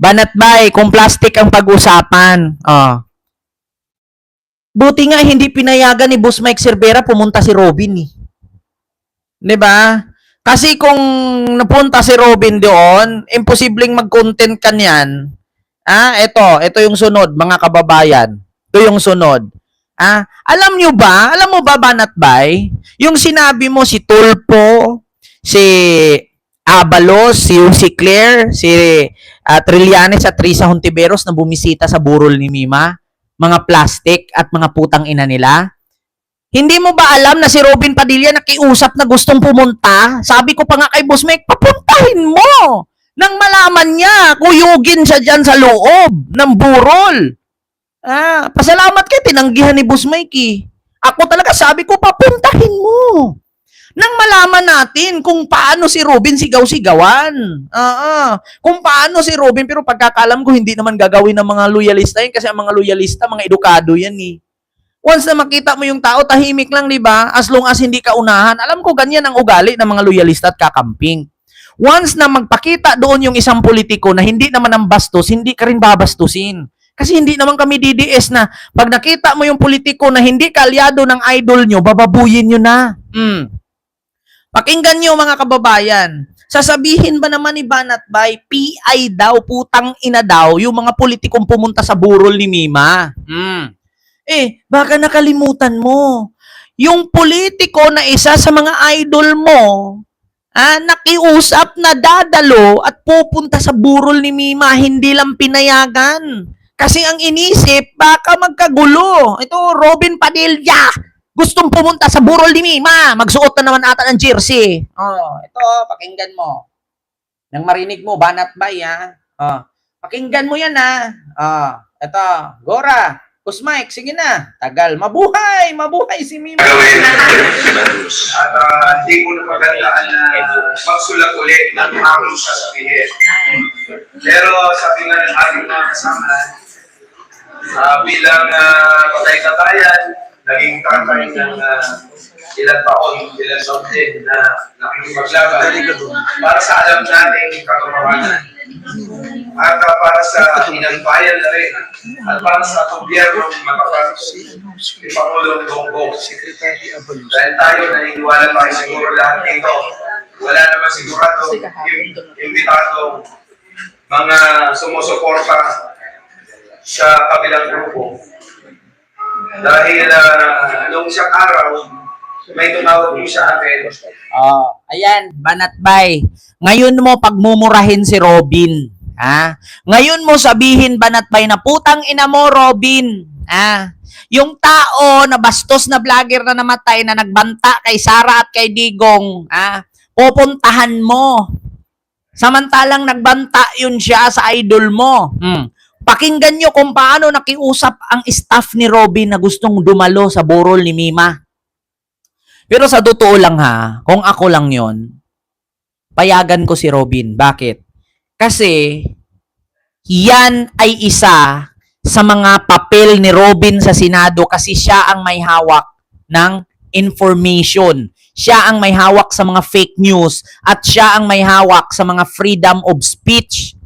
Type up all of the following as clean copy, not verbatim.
Banat bay, kung plastic ang pag-usapan. Oh. Buti nga hindi pinayagan ni Boss Mike Cervera pumunta si Robin eh. 'Di ba? Kasi kung napunta si Robin doon, imposibleng mag-content ka niyan. Ito yung sunod, mga kababayan. Ito yung sunod. Alam mo ba, Banat Bay, yung sinabi mo si Tulpo, si Abalos, si Claire, si Trillanes at Risa Hontiveros na bumisita sa burol ni Mima, mga plastic at mga putang ina nila. Hindi mo ba alam na si Robin Padilla nakiusap na gustong pumunta? Sabi ko pa nga kay Boss Mike, papuntahin mo! Nang malaman niya, kuyugin siya dyan sa loob ng burol. Pasalamat kay tinanggihan ni Boss Mike eh. Ako talaga sabi ko, papuntahin mo. Nang malaman natin kung paano si Robin sigaw-sigawan. Kung paano si Robin, pero pagkakalam ko hindi naman gagawin ng mga loyalista yun kasi ang mga loyalista, mga edukado yan eh. Once na makita mo yung tao, tahimik lang, di ba? As long as hindi ka unahan. Alam ko, ganyan ang ugali ng mga loyalista at kakamping. Once na magpakita doon yung isang politiko na hindi naman ang bastos, hindi ka rin babastusin. Kasi hindi naman kami DDS na pag nakita mo yung politiko na hindi kalyado ng idol nyo, bababuyin nyo na. Pakinggan nyo mga kababayan. Sasabihin ba naman ni Banat Bay, PI daw, putang ina daw, yung mga politikong pumunta sa burol ni Mima. Baka nakalimutan mo. Yung politiko na isa sa mga idol mo, nakiusap na dadalo at pupunta sa burol ni Mima, hindi lang pinayagan. Kasi ang inisip, baka magkagulo. Ito, Robin Padilla, gustong pumunta sa burol ni Mima. Magsuot na naman ata ng jersey. Ito, pakinggan mo. Nang marinig mo, Banat Bay, pakinggan mo yan, ito, Gora. Boss Mike, sige na. Tagal. Mabuhay! Mabuhay si Mima. Gawin at hindi ko na magandaan na magsulat ulit ng aming sasabihin. Pero sabi nga ng ating mga kasama, bilang patay-katayan, naging tatay ng ilang taon, ilang something na nakikipaglaban para sa alam nating katotohanan. At para sa inang bayan na rin, at para sa gobyerno matapat ni Pangulong Bongbong. Dahil tayo naniniwala tayo siguro lahat dito, wala naman sigurado yung imbitadong mga sumusuporta sa kabilang grupo. Dahil nung isang araw, may tumawag yung sa akin. Ayan, Banat Bay. Ngayon mo pagmumurahin si Robin. Ngayon mo sabihin, Banat Bay, na putang ina mo, Robin. Yung tao na bastos na vlogger na namatay na nagbanta kay Sara at kay Digong, pupuntahan mo. Samantalang nagbanta yun siya sa idol mo. Pakinggan nyo kung paano nakiusap ang staff ni Robin na gustong dumalo sa burol ni Mima. Pero sa totoo lang kung ako lang yon, payagan ko si Robin. Bakit? Kasi yan ay isa sa mga papel ni Robin sa Senado kasi siya ang may hawak ng information. Siya ang may hawak sa mga fake news at siya ang may hawak sa mga freedom of speech.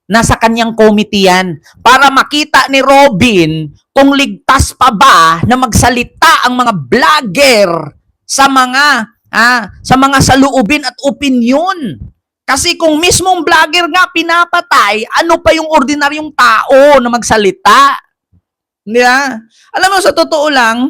Nasa kanyang committee yan para makita ni Robin kung ligtas pa ba na magsalita ang mga vlogger sa mga saloobin at opinyon. Kasi kung mismong vlogger nga pinapatay, ano pa yung ordinaryong tao na magsalita? Alam mo, sa totoo lang,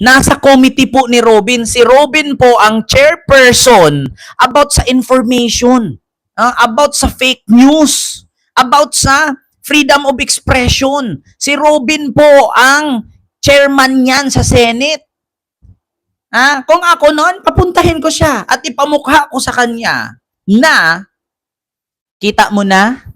nasa committee po ni Robin. Si Robin po ang chairperson about sa information, about sa fake news, about sa freedom of expression. Si Robin po ang chairman niyan sa Senate. Kung ako noon, papuntahin ko siya at ipamukha ko sa kanya na, kita mo na?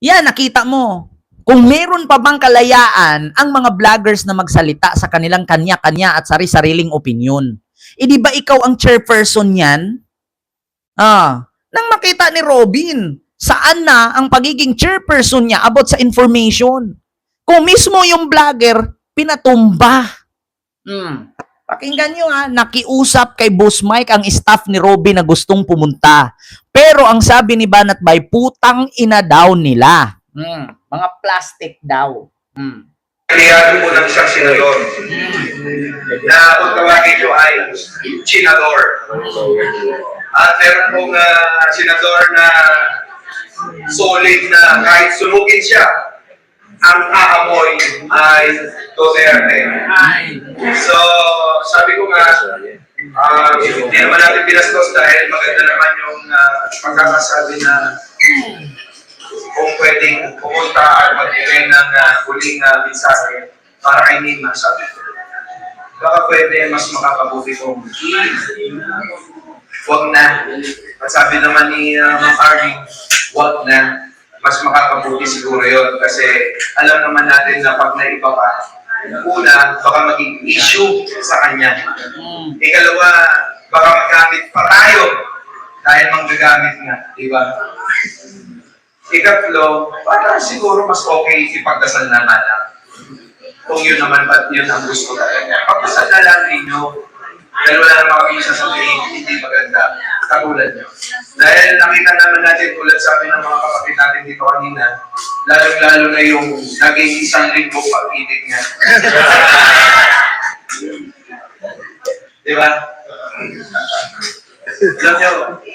Yan, nakita mo. Kung meron pa bang kalayaan ang mga vloggers na magsalita sa kanilang kanya-kanya at sari-sariling opinion. Di ba ikaw ang chairperson yan? Nang makita ni Robin, saan na ang pagiging chairperson niya about sa information? Kung mismo yung vlogger, pinatumba. Pakinggan nyo nakiusap kay Boss Mike ang staff ni Robin na gustong pumunta. Pero ang sabi ni Banatbay, putang ina daw nila. Mga plastic daw. Kaya mo ng isang senador na kung tawagin nyo ay senador. At meron pong senador na solid na kahit sunugin siya, ang aamoy ay Duterte. So, sabi ko nga, hindi naman natin pinastos dahil maganda naman yung pagkakasabi na kung pwedeng pumunta at magbigay ng huling mensahe para kay Nima, sabi ko. Baka pwede mas makakabuti kung wag na. At sabi naman ni Ma'am Arvin, wag na. Mas makakabuti siguro yun kasi alam naman natin na pag naiba pa, una, baka maging issue sa kanya. Ikalawa, baka magamit pa tayo dahil manggagamit nga, di ba? Ikatlo, para siguro mas okay ipagdasal na lang. Kung yun naman, yun ang gusto talaga. Pagdasal na lang ninyo. Dahil wala naman kami sasabihin, hindi maganda. Katulad nyo. Dahil nakita naman natin, tulad sabi ng mga kapatid natin dito kanina, lalo-lalo na yung naging isang linggo pag-ibig nga. Di ba? Alam nyo,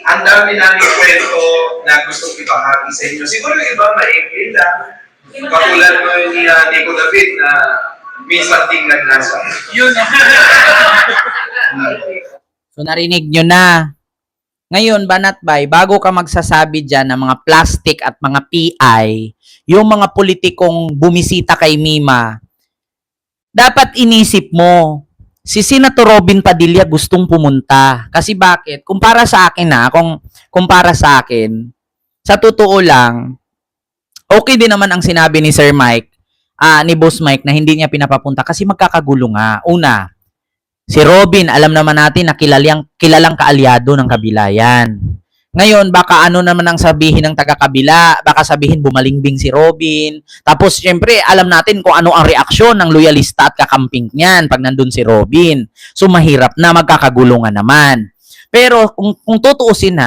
ang dami namin kwento na gustong ibahagi sa inyo. Siguro yung iba maikli lang. Katulad mo ni Nico David na minsan tingnan nasa. Yun. So narinig nyo na. Ngayon, Banatbay, bago ka magsasabi dyan ng mga plastic at mga PI, yung mga politikong bumisita kay Mima, dapat inisip mo, si Senator Robin Padilla gustong pumunta. Kasi bakit? Kumpara sa akin kumpara sa akin, sa totoo lang, okay din naman ang sinabi ni Sir Mike, ni Boss Mike na hindi niya pinapapunta kasi magkakagulo nga. Una, si Robin, alam naman natin na kilalang kaalyado ng kabila yan. Ngayon, baka ano naman ang sabihin ng taga-kabila, baka sabihin bumalingbing si Robin. Tapos, syempre, alam natin kung ano ang reaksyon ng loyalista at kakamping niyan pag nandun si Robin. So, mahirap na, magkakagulungan naman. Pero, kung tutuusin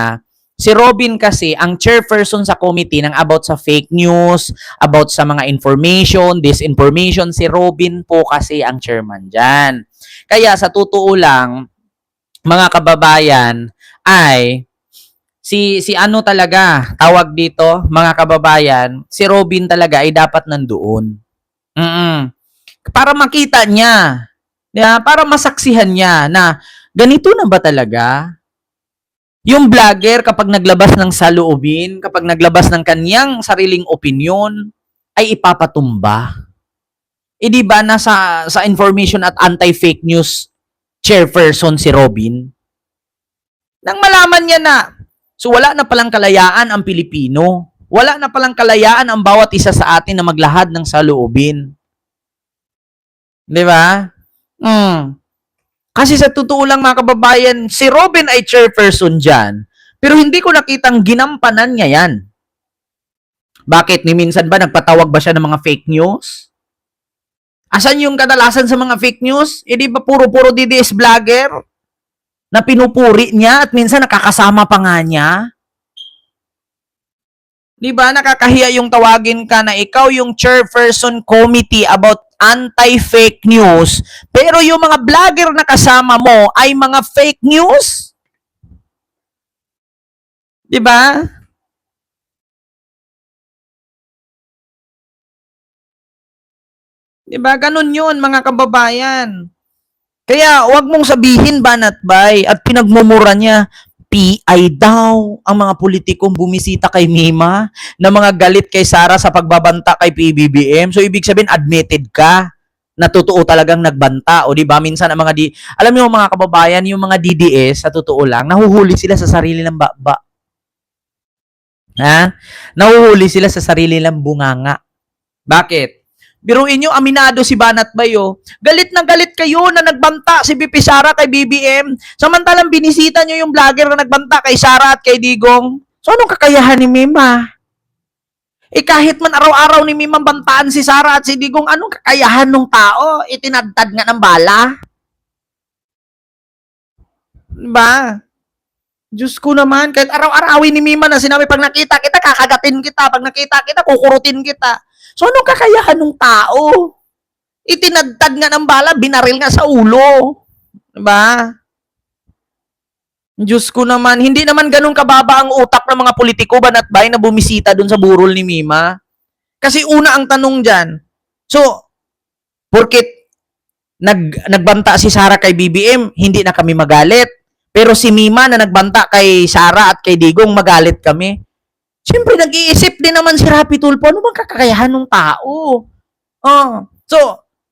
si Robin kasi ang chairperson sa committee ng about sa fake news, about sa mga information, disinformation, si Robin po kasi ang chairman dyan. Kaya sa totoo lang, mga kababayan, ay si ano talaga, tawag dito, mga kababayan, si Robin talaga ay dapat nandoon. Para makita niya, para masaksihan niya na ganito na ba talaga? Yung vlogger kapag naglabas ng saloobin, kapag naglabas ng kanyang sariling opinion, ay ipapatumba. Di ba nasa sa information at anti-fake news chairperson si Robin? Nang malaman niya na, so wala na palang kalayaan ang Pilipino. Wala na palang kalayaan ang bawat isa sa atin na maglahad ng saloobin. Di ba? Kasi sa totoo lang mga kababayan, si Robin ay chairperson dyan, pero hindi ko nakitang ginampanan niya yan. Bakit? Ni minsan ba nagpatawag ba siya ng mga fake news? Asan yung kadalasan sa mga fake news? Di ba puro-puro DDS vlogger na pinupuri niya at minsan nakakasama pa nga niya? Di ba nakakahiya yung tawagin ka na ikaw yung chairperson committee about anti-fake news, pero yung mga vlogger na kasama mo ay mga fake news? Di ba? Di ba? Ganun yun, mga kababayan. Kaya, wag mong sabihin, Banatbay, at pinagmumura niya, PI daw ang mga politikong bumisita kay Mima na mga galit kay Sara sa pagbabanta kay PBBM. So, ibig sabihin, admitted ka na totoo talagang nagbanta. O, di ba? Minsan, ang mga alam niyo mga kababayan, yung mga DDS, sa totoo lang, nahuhuli sila sa sarili ng baba. Nahuhuli sila sa sarili ng bunganga. Bakit? Biruin nyo, aminado si Banatbay, galit na galit kayo na nagbanta si BP Sara kay BBM. Samantalang binisita nyo yung vlogger na nagbanta kay Sara at kay Digong. So, anong kakayahan ni Mima? Kahit man araw-araw ni Mima bantaan si Sara at si Digong, anong kakayahan ng tao? Itinadtad nga ng bala. Diba? Diyos ko naman, kahit araw-arawin ni Mima na sinabi, pag nakita kita, kakagatin kita. Pag nakita kita, kukurutin kita. So, anong kakayahan ng tao? Itinadtad nga ng bala, binaril nga sa ulo. Diba? Diyos ko naman, hindi naman ganun kababa ang utak ng mga politiko, Banatbay, na bumisita dun sa burol ni Mima. Kasi una ang tanong dyan, so, porkit nagbanta si Sara kay BBM, hindi na kami magalit. Pero si Mima na nagbanta kay Sara at kay Digong, magalit kami. Siyempre, nag-iisip din naman si Rapi Tulfo, ano bang kakakayahan ng tao? Oh. So,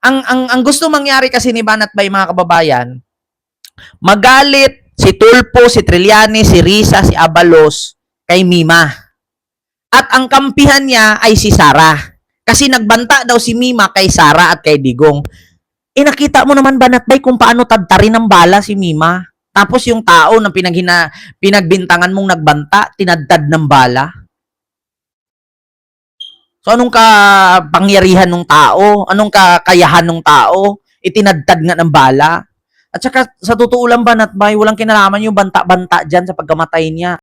ang gusto mangyari kasi ni Banatbay, mga kababayan, magalit si Tulfo, si Trillanes, si Risa, si Abalos kay Mima. At ang kampihan niya ay si Sara. Kasi nagbanta daw si Mima kay Sara at kay Digong. Nakita mo naman, Banatbay, kung paano tadtarin ng bala si Mima. Tapos yung tao na pinagbintangan mong nagbanta, tinadtad ng bala. So anong kapangyarihan ng tao? Anong kakayahan ng tao? Itinadtad nga ng bala. At saka sa totoo lang, Banatbay, walang kinalaman yung banta-banta dyan sa pagkamatay niya.